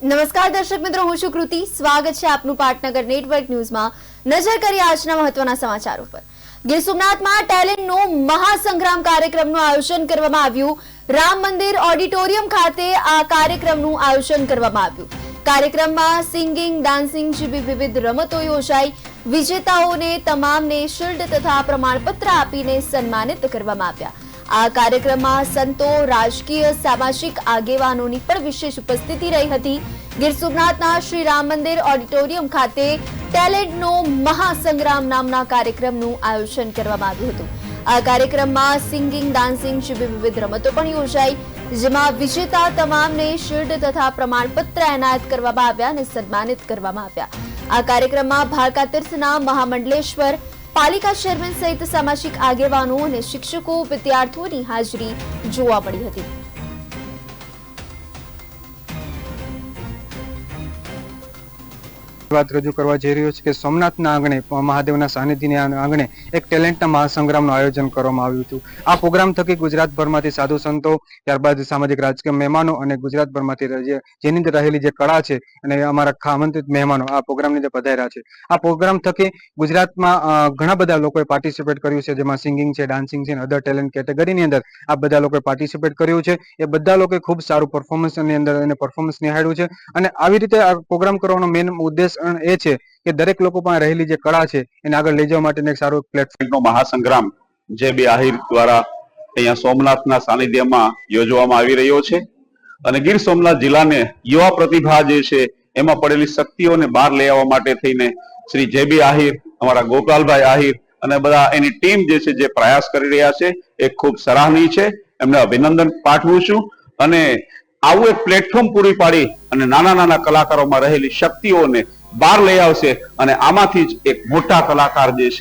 નમસ્કાર દર્શક મિત્રો, હું છું કૃતિ. સ્વાગત છે આપનું પાટનગર નેટવર્ક ન્યૂઝમાં. નજર કરીએ આજના મહત્વના સમાચારો પર. ગીર સોમનાથમાં ટેલેન્ટનો મહાસંગ્રામ કાર્યક્રમનું આયોજન કરવામાં આવ્યું. રામ મંદિર ઓડિટોરિયમ ખાતે આ કાર્યક્રમનું આયોજન કરવામાં આવ્યું. કાર્યક્રમમાં સિંગિંગ, ડાન્સિંગ જેવી વિવિધ રમતો યોજાઈ. વિજેતાઓને તમામને શિલ્ડ તથા પ્રમાણપત્ર આપીને સન્માનિત કરવામાં આવ્યા. આ કાર્યક્રમમાં સંતો, રાજકીય, સામાજિક આગેવાનોની પણ વિશેષ ઉપસ્થિતિ રહી હતી. ગીર સોમનાથના શ્રી રામ મંદિર ઓડિટોરિયમ ખાતે ટેલેન્ટનો મહાસંગ્રામ નામના કાર્યક્રમનું આયોજન કરવામાં આવ્યું હતું. આ કાર્યક્રમમાં સિંગિંગ, ડાન્સિંગ જેવી વિવિધ રમતો પણ યોજાઈ, જેમાં વિજેતા તમામને શિલ્ડ તથા પ્રમાણપત્ર એનાયત કરવામાં આવ્યા અને સન્માનિત કરવામાં આવ્યા. આ કાર્યક્રમમાં ભાલકા તીર્થના મહામંડલેશ્વર, પાલિકા ચેરમેન સહિત સામાજિક આગેવાનો અને શિક્ષકો, વિદ્યાર્થીઓની હાજરી જોવા મળી હતી. વાત રજૂ કરવા જઈ રહ્યો છે કે સોમનાથના આંગણે, મહાદેવના સાનિધ્યના આંગણે એક ટેલેન્ટના મહાસંગ્રામનું આયોજન કરવામાં આવ્યું હતું. આ પ્રોગ્રામ થકી ગુજરાતભરમાંથી સાધુ સંતો, ત્યારબાદ સામાજિક રાજકીય મહેમાનો અને ગુજરાતભરમાંથી જેની અંદર રહેલી જે કળા છે અને અમારા આમંત્રિત મહેમાનો આ પ્રોગ્રામની અંદર પધાર્યા છે. આ પ્રોગ્રામ થકી ગુજરાતમાં ઘણા બધા લોકોએ પાર્ટિસિપેટ કર્યું છે, જેમાં સિંગિંગ છે, ડાન્સિંગ છે, અધર ટેલેન્ટ કેટેગરીની અંદર આ બધા લોકોએ પાર્ટિસિપેટ કર્યું છે. એ બધા લોકોએ ખૂબ સારું પરફોર્મન્સની અંદર એને પરફોર્મન્સ નિહાળ્યું છે. અને આવી રીતે આ પ્રોગ્રામ કરવાનો મેઇન ઉદ્દેશ એ છે કે દરેક લોકો પાસે રહેલી જે કળા છે એને આગળ લઈ જવા માટે એક સારું પ્લેટફોર્મ મહાસંગ્રામ જે આહિર દ્વારા અહીંયા સોમનાથના સાનિધ્યમાં યોજવામાં આવી રહ્યો છે. અને ગીર સોમનાથ જિલ્લાને યુવા પ્રતિભા જે છે એમાં પડેલી શક્તિઓને બહાર લઈ આવવા માટે થઈને શ્રી જે આહિર, અમારા ગોપાલભાઈ આહિર અને બધા એની ટીમ જે છે જે પ્રયાસ કરી રહ્યા છે એ ખૂબ સરાહનીય છે. એમને અભિનંદન પાઠવું છું. અને આવું એક પ્લેટફોર્મ પૂરી પાડી અને નાના નાના કલાકારોમાં રહેલી શક્તિઓને બહાર લઈ આવશે અને આમાંથી જ એક મોટા કલાકાર જે છે